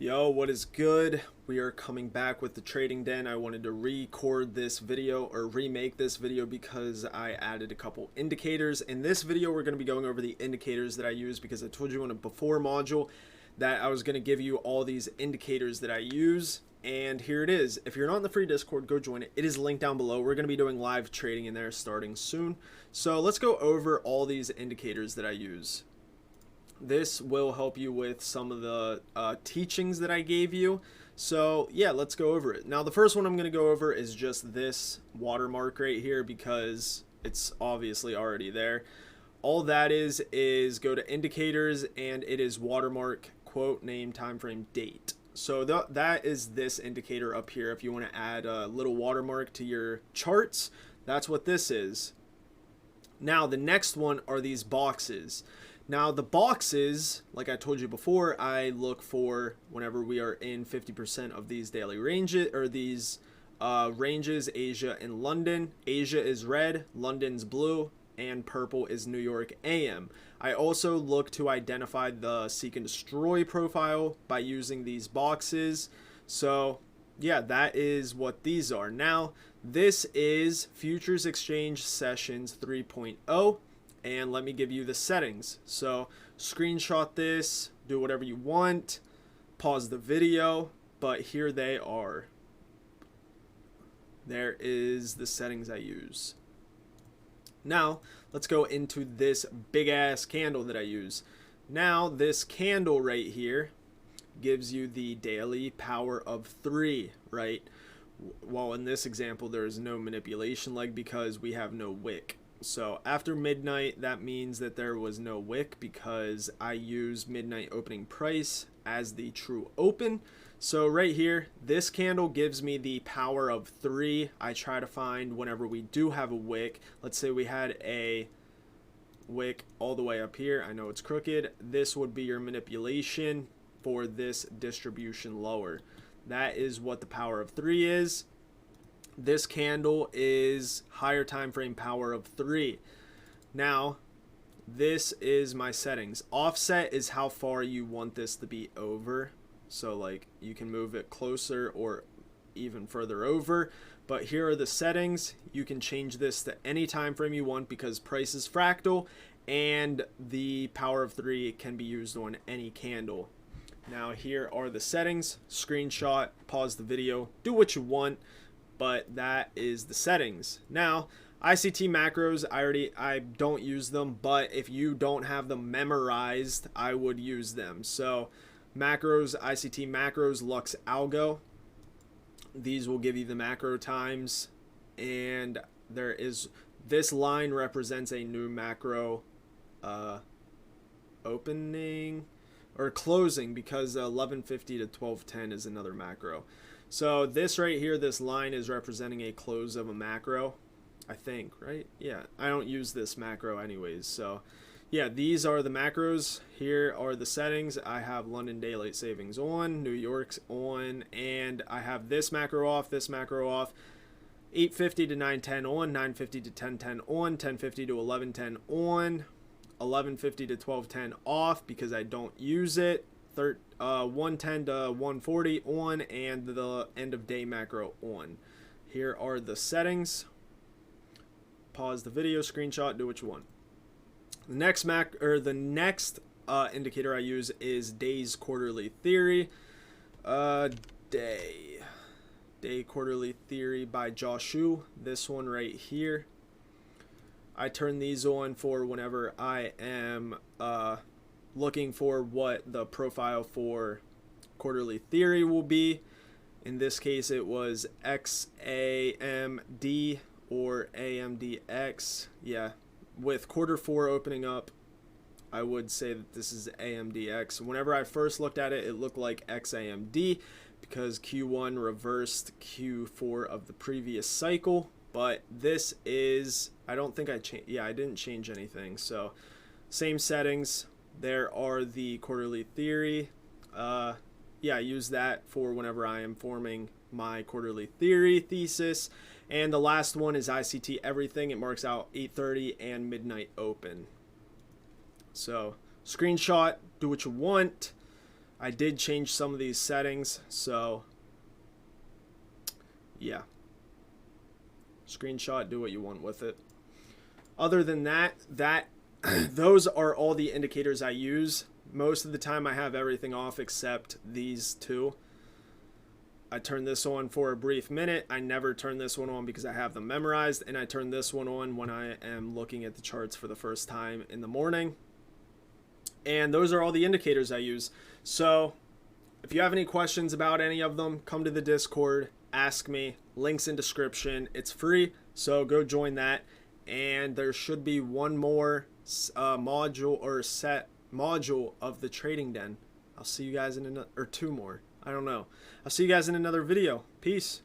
Yo, what is good? We are coming back with the Trading Den. I wanted to record this video or remake this video because I added a couple indicators. In this video, we're going to be going over the indicators that I use because I told you in a before module that I was going to give you all these indicators that I use. And here it is. If you're not in the free Discord, go join it. It is linked down below. We're going to be doing live trading in there starting soon. So let's go over all these indicators that I use. This will help you with some of the teachings that I gave you. So yeah, let's go over it. Now the first one I'm going to go over is just this watermark right here because it's obviously already there. All that is go to indicators and it is watermark, quote, name, time frame, date. So that is this indicator up here. If you want to add a little watermark to your charts, that's what this is. Now the next one are these boxes. Now the boxes, like I told you before, I look for whenever we are in 50% of these daily ranges or these ranges, Asia and London. Asia is red, London's blue, and purple is New York AM. I also look to identify the seek and destroy profile by using these boxes. So yeah, that is what these are. Now this is Futures Exchange Sessions 3.0. And let me give you the settings. So screenshot this, do whatever you want, pause the video, but here they are. There is the settings I use. Now let's go into this big ass candle that I use. Now this candle right here gives you the daily power of 3, right? Well, in this example there is no manipulation leg because we have no wick. So after midnight, that means that there was no wick because I use midnight opening price as the true open. So right here, this candle gives me the power of 3. I try to find whenever we do have a wick. Let's say we had a wick all the way up here. I know it's crooked. This would be your manipulation for this distribution lower. That is what the power of 3 is. This candle is higher time frame power of 3. Now this is my settings. Offset is how far you want this to be over, so like you can move it closer or even further over, but here are the settings. You can change this to any time frame you want because price is fractal and the power of 3 can be used on any candle. Now here are the settings. Screenshot, pause the video, do what you want, but that is the settings. Now ICT macros, I don't use them, but if you don't have them memorized, I would use them. So macros, ICT macros, Lux Algo, these will give you the macro times, and there is this line represents a new macro opening or closing because 1150 to 1210 is another macro. So this right here, this line is representing a close of a macro, I think, right? Yeah, I don't use this macro anyways. So yeah, these are the macros. Here are the settings. I have London Daylight Savings on, New York's on, and I have this macro off, 850 to 910 on, 950 to 1010 on, 1050 to 1110 on, 1150 to 1210 off because I don't use it. 110 to 140 on, and the end of day macro on. Here are the settings. Pause the video, screenshot, do what you want. The next indicator I use is day's quarterly theory. Day quarterly theory by Joshua. This one right here. I turn these on for whenever I am looking for what the profile for quarterly theory will be. In this case it was XAMD or AMDX. Yeah, with quarter 4 opening up, I would say that this is AMDX. Whenever I first looked at it, it looked like XAMD because Q1 reversed Q4 of the previous cycle, but this is, I don't think I changed, yeah, I didn't change anything. So same settings. There are the quarterly theory. Yeah, I use that for whenever I am forming my quarterly theory thesis. And the last one is ICT everything. It marks out 8:30 and midnight open. So screenshot, do what you want. I did change some of these settings, so yeah. Screenshot, do what you want with it. Other than that, those are all the indicators I use. Most of the time I have everything off except these two. I turn this on for a brief minute. I never turn this one on because I have them memorized, and I turn this one on when I am looking at the charts for the first time in the morning. And those are all the indicators I use. So if you have any questions about any of them, come to the Discord, ask me. Links in description. It's free, so go join that. And there should be one more module or set module of the trading den. I'll see you guys in another, or two more. I don't know. I'll see you guys in another video. Peace.